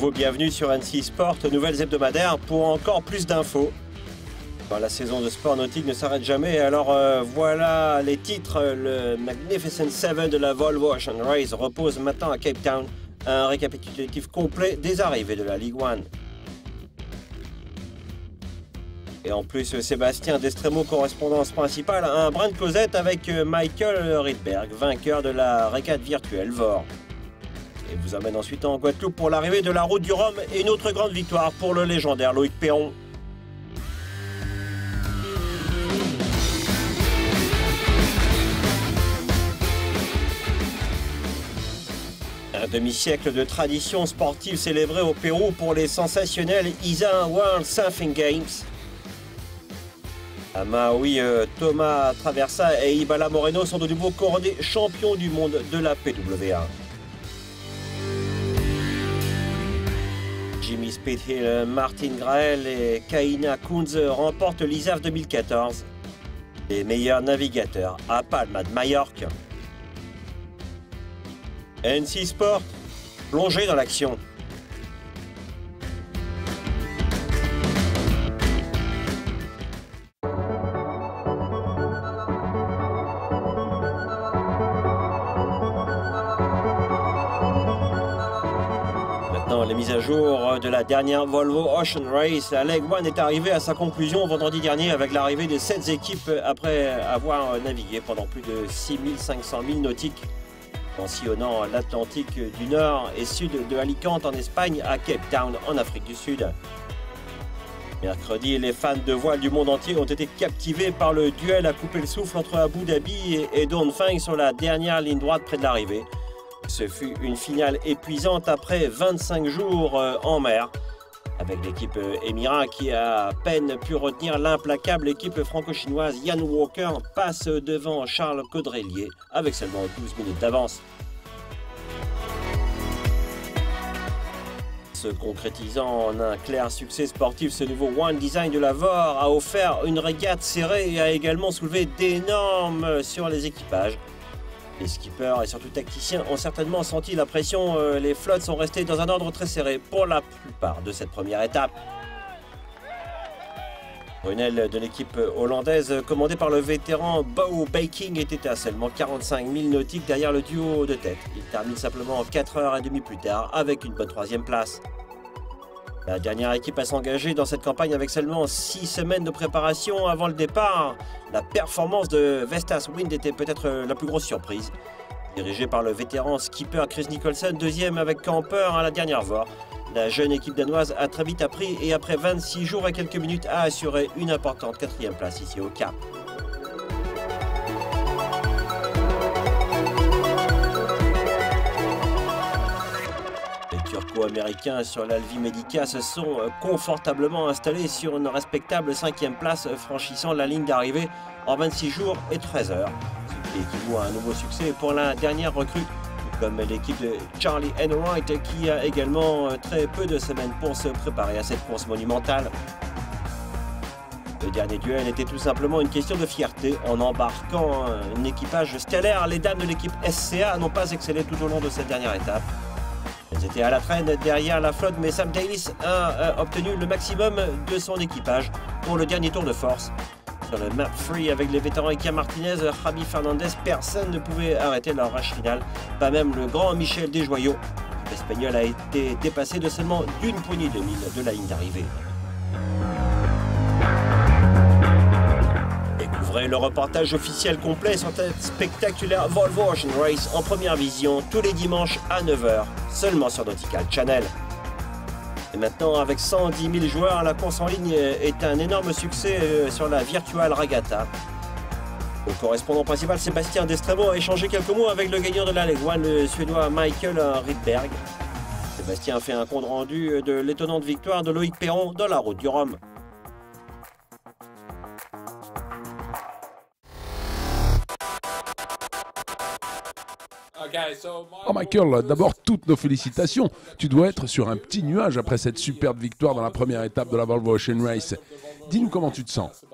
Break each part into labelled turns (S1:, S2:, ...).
S1: nouveau, bienvenue sur Annecy Sport, nouvelles hebdomadaires pour encore plus d'infos. La saison de sport nautique ne s'arrête jamais, alors voilà les titres. Le Magnificent Seven de la Volvo Ocean Race repose maintenant à Cape Town. Un récapitulatif complet des arrivées de la Ligue 1. Et en plus, Sébastien Destremo, correspondance principale, un brin de causette avec Michael Rydberg, vainqueur de la régate virtuelle VOR. Et vous emmène ensuite en Guadeloupe pour l'arrivée de la Route du Rhum et une autre grande victoire pour le légendaire Loïc Perron. Un demi-siècle de tradition sportive célébrée au Pérou pour les sensationnels ISA World Surfing Games. À Maui, Thomas Traversa et Ibala Moreno sont de nouveau couronnés champions du monde de la PWA. Jimmy Speedhill, Martin Grael et Kaina Kunz remportent l'ISAF 2014. Les meilleurs navigateurs à Palma de Majorque. Annecy Sport, plongé dans l'action. Maintenant, les mises à jour de la dernière Volvo Ocean Race. La Leg 1 est arrivée à sa conclusion vendredi dernier avec l'arrivée des 7 équipes après avoir navigué pendant plus de 6500 milles nautiques, en sillonnant l'Atlantique du Nord et Sud de Alicante en Espagne à Cape Town en Afrique du Sud. Mercredi, les fans de voile du monde entier ont été captivés par le duel à couper le souffle entre Abu Dhabi et Dongfeng sur la dernière ligne droite près de l'arrivée. Ce fut une finale épuisante après 25 jours en mer, avec l'équipe Émirat qui a à peine pu retenir l'implacable équipe franco-chinoise. Ian Walker passe devant Charles Caudrelier avec seulement 12 minutes d'avance. Se concrétisant en un clair succès sportif, ce nouveau One Design de la VOR a offert une régate serrée et a également soulevé d'énormes sur les équipages. Les skippers et surtout tacticiens ont certainement senti la pression. Les flottes sont restées dans un ordre très serré pour la plupart de cette première étape. Une aile de l'équipe hollandaise commandée par le vétéran Bo Baking était à seulement 45 000 nautiques derrière le duo de tête. Il termine simplement 4h30 plus tard avec une bonne 3e place. La dernière équipe à s'engager dans cette campagne avec seulement 6 semaines de préparation avant le départ. La performance de Vestas Wind était peut-être la plus grosse surprise. Dirigée par le vétéran skipper Chris Nicholson, deuxième avec Camper à la dernière VOR. La jeune équipe danoise a très vite appris et après 26 jours et quelques minutes a assuré une importante 4e place ici au Cap. Turco-américains sur l'Alvi Medica se sont confortablement installés sur une respectable 5e place, franchissant la ligne d'arrivée en 26 jours et 13 heures. Ce qui équivaut à un nouveau succès pour la dernière recrue, comme l'équipe de Charlie Enright qui a également très peu de semaines pour se préparer à cette course monumentale. Le dernier duel était tout simplement une question de fierté. En embarquant un équipage stellaire, les dames de l'équipe SCA n'ont pas excellé tout au long de cette dernière étape. Elles étaient à la traîne derrière la flotte, mais Sam Davis a obtenu le maximum de son équipage pour le dernier tour de force. Sur le map free avec les vétérans Iker Martinez, Javi Fernandez, personne ne pouvait arrêter leur rush final, pas même le grand Michel Desjoyaux. L'Espagnol a été dépassé de seulement d'une poignée de milles de la ligne d'arrivée. Découvrez le reportage officiel complet sur cette spectaculaire Volvo Ocean Race en première vision tous les dimanches à 9 h, seulement sur Nautical Channel. Et maintenant, avec 110 000 joueurs, la course en ligne est un énorme succès sur la Virtual Regatta. Le correspondant principal, Sébastien Destremo, a échangé quelques mots avec le gagnant de la Leg 1, le Suédois Michael Rydberg. Sébastien a fait un compte rendu de l'étonnante victoire de Loïc Perron dans la Route du Rhum.
S2: Oh Michael, d'abord toutes nos félicitations. Tu dois être sur un petit nuage après cette superbe victoire dans la première étape de la Volvo Ocean Race. Dis-nous comment tu te sens.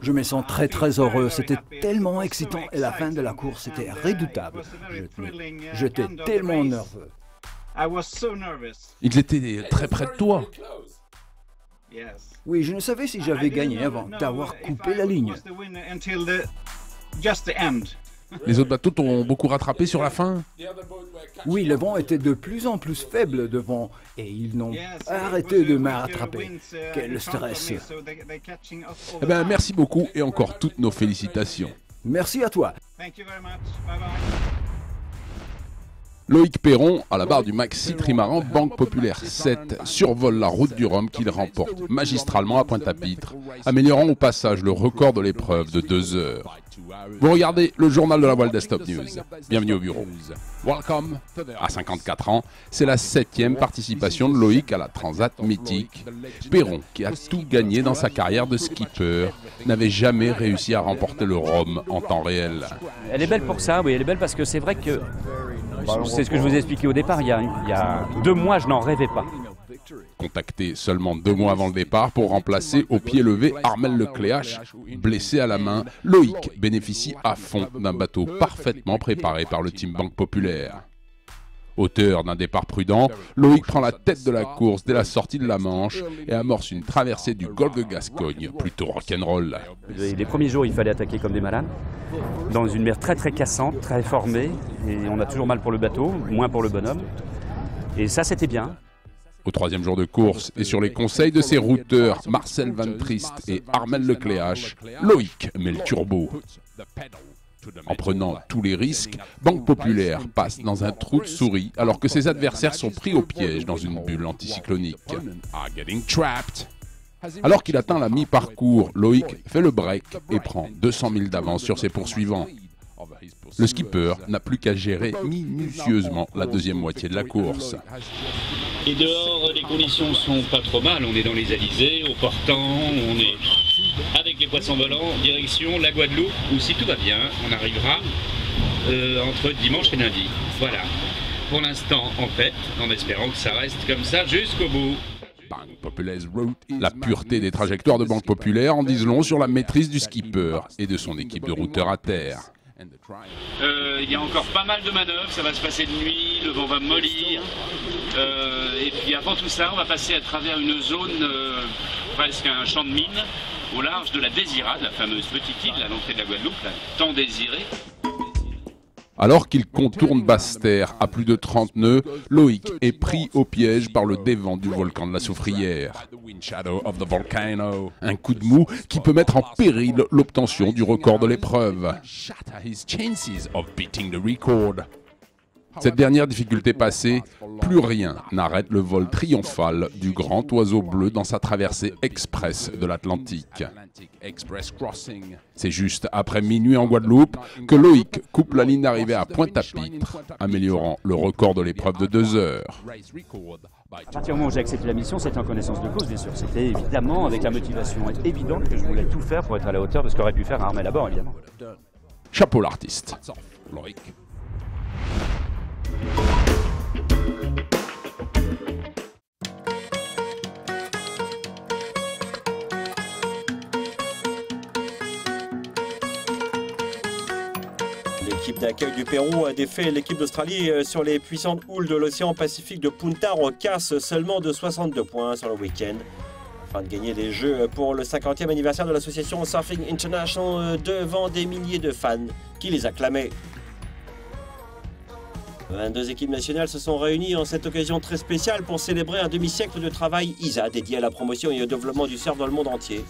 S3: Je me sens très heureux, c'était tellement excitant et la fin de la course était redoutable. J'étais tellement nerveux.
S2: Ils étaient très près de toi.
S3: Oui, je ne savais si j'avais gagné avant d'avoir coupé la ligne.
S2: Les autres bateaux t'ont beaucoup rattrapé sur la fin.
S3: Oui, le vent était de plus en plus faible devant et ils n'ont pas arrêté de me rattraper. Quel stress.
S2: Eh ben, merci beaucoup et encore toutes nos félicitations.
S3: Merci à toi.
S2: Loïc Perron, à la barre du Maxi Trimaran Banque Populaire 7, survole la route du Rhum qu'il remporte magistralement à Pointe-à-Pitre, améliorant au passage le record de l'épreuve de 2 heures. Vous regardez le journal de la voile d'Stop News. Bienvenue au bureau. Welcome. À 54 ans, c'est la 7e participation de Loïc à la Transat mythique. Perron, qui a tout gagné dans sa carrière de skipper, n'avait jamais réussi à remporter le Rhum en temps réel.
S4: Elle est belle pour ça, oui, elle est belle parce que c'est vrai que, c'est ce que je vous ai expliqué au départ, il y a 2 mois, je n'en rêvais pas.
S2: Contacté seulement 2 mois avant le départ pour remplacer au pied levé Armel Lecléache, blessé à la main, Loïc bénéficie à fond d'un bateau parfaitement préparé par le Team Banque Populaire. Auteur d'un départ prudent, Loïc prend la tête de la course dès la sortie de la Manche et amorce une traversée du golfe de Gascogne, plutôt rock'n'roll.
S4: Les premiers jours, il fallait attaquer comme des malades, dans une mer très très cassante, très formée, et on a toujours mal pour le bateau, moins pour le bonhomme. Et ça, c'était bien.
S2: Au 3e jour de course et sur les conseils de ses routeurs Marcel Van Triest et Armel Lecléache, Loïc met le turbo. En prenant tous les risques, Banque Populaire passe dans un trou de souris alors que ses adversaires sont pris au piège dans une bulle anticyclonique. Alors qu'il atteint la mi-parcours, Loïc fait le break et prend 200 000 d'avance sur ses poursuivants. Le skipper n'a plus qu'à gérer minutieusement la 2e moitié de la course.
S5: Et dehors, les conditions sont pas trop mal. On est dans les alizés, au portant, on est avec les poissons volants, direction la Guadeloupe, où si tout va bien, on arrivera entre dimanche et lundi. Voilà. Pour l'instant, en fait, en espérant que ça reste comme ça jusqu'au bout.
S2: Banque Populaire Route, la pureté des trajectoires de Banque Populaire en disent long sur la maîtrise du skipper et de son équipe de routeurs à terre.
S5: Il y a encore pas mal de manœuvres, ça va se passer de nuit, le vent va mollir. Et puis avant tout ça, on va passer à travers une zone, presque un champ de mine, au large de la Désirade, la fameuse petite île à l'entrée de la Guadeloupe, là, tant désirée.
S2: Alors qu'il contourne Basse-Terre à plus de 30 nœuds, Loïc est pris au piège par le dévent du volcan de la Soufrière. Un coup de mou qui peut mettre en péril l'obtention du record de l'épreuve. Cette dernière difficulté passée, plus rien n'arrête le vol triomphal du grand oiseau bleu dans sa traversée express de l'Atlantique. C'est juste après minuit en Guadeloupe que Loïc coupe la ligne d'arrivée à Pointe-à-Pitre, améliorant le record de l'épreuve de 2 heures.
S4: À partir du moment où j'ai accepté la mission, c'était en connaissance de cause, bien sûr. C'était évidemment avec la motivation évidente que je voulais tout faire pour être à la hauteur de ce qu'aurait pu faire Armel à bord, évidemment.
S2: Chapeau l'artiste. Loïc.
S1: L'équipe d'accueil du Pérou a défait l'équipe d'Australie sur les puissantes houles de l'océan Pacifique de Punta Rocas, seulement de 62 points sur le week-end. Afin de gagner des Jeux pour le 50e anniversaire de l'association Surfing International devant des milliers de fans qui les acclamaient. 22 équipes nationales se sont réunies en cette occasion très spéciale pour célébrer un demi-siècle de travail ISA dédié à la promotion et au développement du surf dans le monde entier.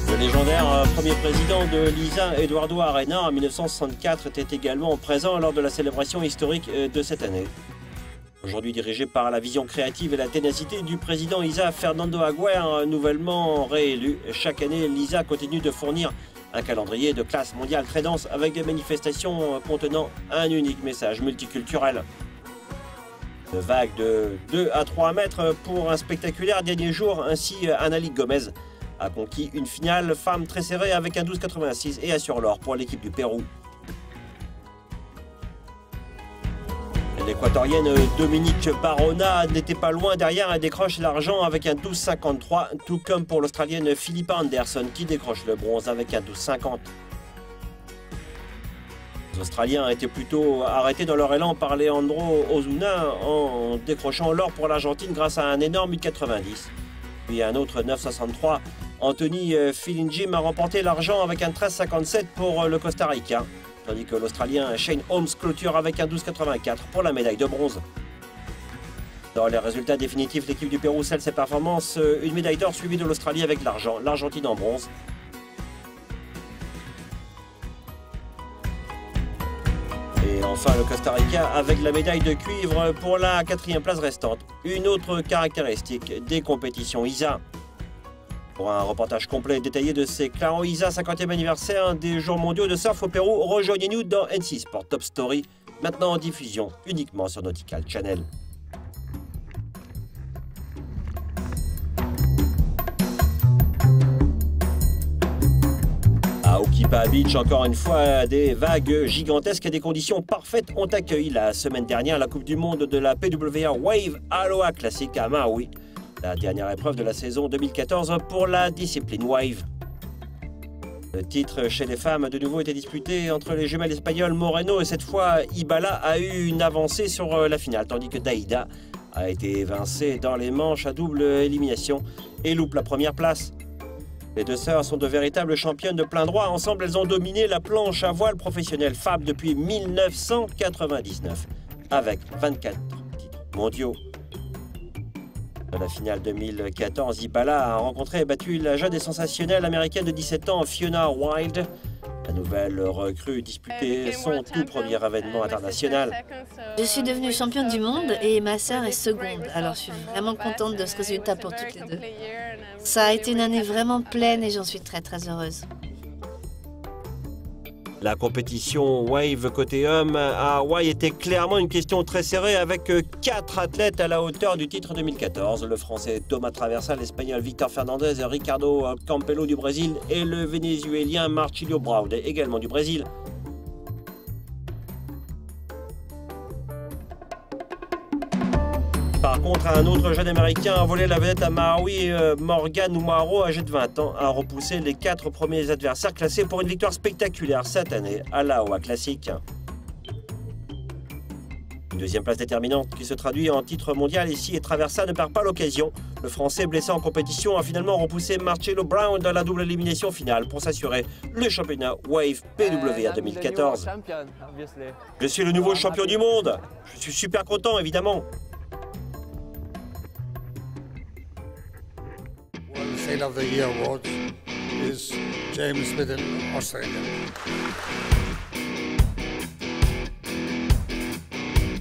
S1: Le légendaire premier président de l'ISA, Eduardo Arena, en 1964, était également présent lors de la célébration historique de cette année. Aujourd'hui dirigé par la vision créative et la ténacité du président ISA, Fernando Aguirre, nouvellement réélu, chaque année l'ISA continue de fournir un calendrier de classe mondiale très dense avec des manifestations contenant un unique message multiculturel. Une vague de 2 à 3 mètres pour un spectaculaire dernier jour, ainsi Annalique Gomez a conquis une finale femme très serrée avec un 12,86 et assure l'or pour l'équipe du Pérou. L'équatorienne Dominique Barona n'était pas loin derrière et décroche l'argent avec un 12,53, tout comme pour l'Australienne Philippa Anderson qui décroche le bronze avec un 12,50. Les Australiens étaient plutôt arrêtés dans leur élan par Leandro Ozuna en décrochant l'or pour l'Argentine grâce à un énorme 1,90. Puis un autre 9,63. Anthony Fillingham a remporté l'argent avec un 13,57 pour le Costa Rica, tandis que l'Australien Shane Holmes clôture avec un 12,84 pour la médaille de bronze. Dans les résultats définitifs, l'équipe du Pérou scelle ses performances, une médaille d'or suivie de l'Australie avec l'argent, l'Argentine en bronze. Et enfin le Costa Rica avec la médaille de cuivre pour la 4e place restante. Une autre caractéristique des compétitions ISA. Pour un reportage complet et détaillé de ces Claro ISA 50e anniversaire des Jours mondiaux de surf au Pérou, rejoignez-nous dans NC Sport Top Story, maintenant en diffusion uniquement sur Nautical Channel. À Okipa Beach, encore une fois, des vagues gigantesques et des conditions parfaites ont accueilli la semaine dernière la Coupe du Monde de la PWA Wave Aloha Classic à Maui, la dernière épreuve de la saison 2014 pour la discipline Wave. Le titre chez les femmes de nouveau était disputé entre les jumelles espagnoles Moreno et cette fois Ibala a eu une avancée sur la finale, tandis que Daida a été évincée dans les manches à double élimination et loupe la première place. Les deux sœurs sont de véritables championnes de plein droit. Ensemble, elles ont dominé la planche à voile professionnelle FAB depuis 1999, avec 24 titres mondiaux. Dans la finale 2014, Ibala a rencontré et battu la jeune et sensationnelle américaine de 17 ans, Fiona Wilde. La nouvelle recrue disputait son tout premier événement international.
S6: Je suis devenue championne du monde et ma sœur est seconde, alors je suis vraiment contente de ce résultat pour toutes les deux. Ça a été une année vraiment pleine et j'en suis très heureuse.
S1: La compétition Wave côté homme à Hawaï était clairement une question très serrée avec 4 athlètes à la hauteur du titre 2014. Le français Thomas Traversa, l'Espagnol Victor Fernandez, Ricardo Campello du Brésil et le Vénézuélien Marcilio Brown, également du Brésil. Par contre, un autre jeune américain a volé la vedette à Maui, Morgan Umaro, âgé de 20 ans, a repoussé les 4 premiers adversaires classés pour une victoire spectaculaire cette année à l'Aloha Classic. Une deuxième place déterminante qui se traduit en titre mondial ici et Traversa ne perd pas l'occasion. Le Français blessé en compétition a finalement repoussé Marcelo Brown dans la double élimination finale pour s'assurer le championnat Wave PWA 2014. Je suis le nouveau champion du monde. Je suis super content évidemment.
S7: Sail of the Year award is James Smith in Australia.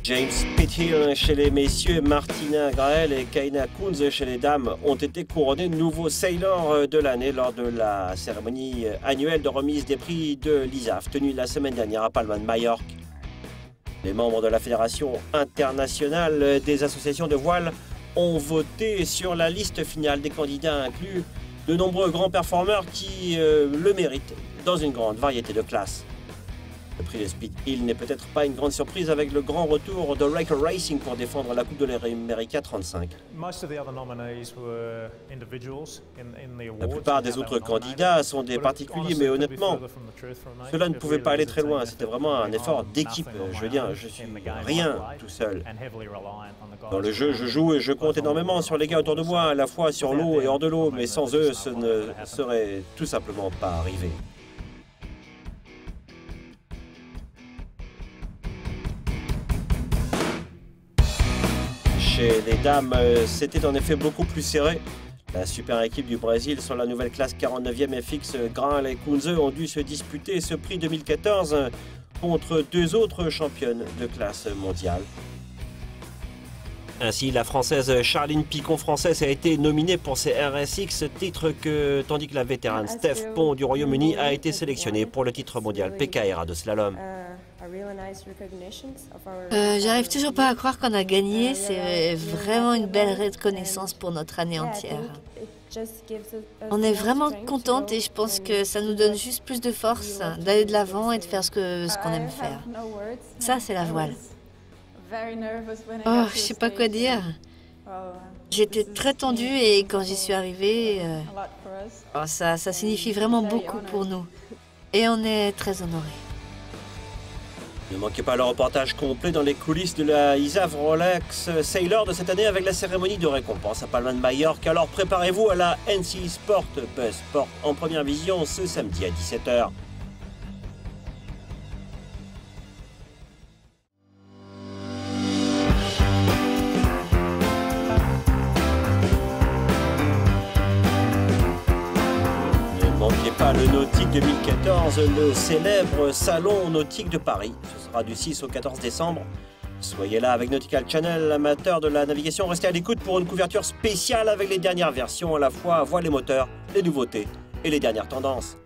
S1: James Pithill chez les messieurs, Martina Grael et Kaina Kunz chez les dames ont été couronnés nouveaux sailors de l'année lors de la cérémonie annuelle de remise des prix de l'ISAF tenue la semaine dernière à Palma de Majorque. Les membres de la Fédération internationale des associations de voile ont voté sur la liste finale des candidats inclus de nombreux grands performeurs qui le méritent dans une grande variété de classes. Le prix de Speed Hill n'est peut-être pas une grande surprise avec le grand retour de Raker Racing pour défendre la Coupe de l'América 35. La plupart des autres candidats sont des particuliers, mais honnêtement, cela ne pouvait pas aller très loin. C'était vraiment un effort d'équipe. Je veux dire, je suis rien tout seul. Dans le jeu, je joue et je compte énormément sur les gars autour de moi, à la fois sur l'eau et hors de l'eau, mais sans eux, ce ne serait tout simplement pas arrivé. Chez les dames, c'était en effet beaucoup plus serré. La super équipe du Brésil sur la nouvelle classe 49e FX, Graal et Kunze ont dû se disputer ce prix 2014 contre 2 autres championnes de classe mondiale. Ainsi, la Française Charline Picon-Française a été nominée pour ses RSX, tandis que la vétérane Steph Pont du Royaume-Uni a été sélectionnée pour le titre mondial PKRA de slalom.
S6: J'arrive toujours pas à croire qu'on a gagné, c'est vraiment une belle reconnaissance pour notre année entière. On est vraiment contente et je pense que ça nous donne juste plus de force d'aller de l'avant et de faire ce qu'on aime faire. Ça, c'est la voile. Oh, je sais pas quoi dire. J'étais très tendue et quand j'y suis arrivée, ça signifie vraiment beaucoup pour nous. Et on est très honorés.
S1: Ne manquez pas le reportage complet dans les coulisses de la ISAF Rolex Sailor de cette année avec la cérémonie de récompense à Palma de Majorque. Alors préparez-vous à la NC Sport Buzz Sport en première vision ce samedi à 17h. Ne manquez pas le Nautique 2014, le célèbre salon nautique de Paris. Ce sera du 6 au 14 décembre. Soyez là avec Nautical Channel, amateur de la navigation. Restez à l'écoute pour une couverture spéciale avec les dernières versions, à la fois voile et moteur, les nouveautés et les dernières tendances.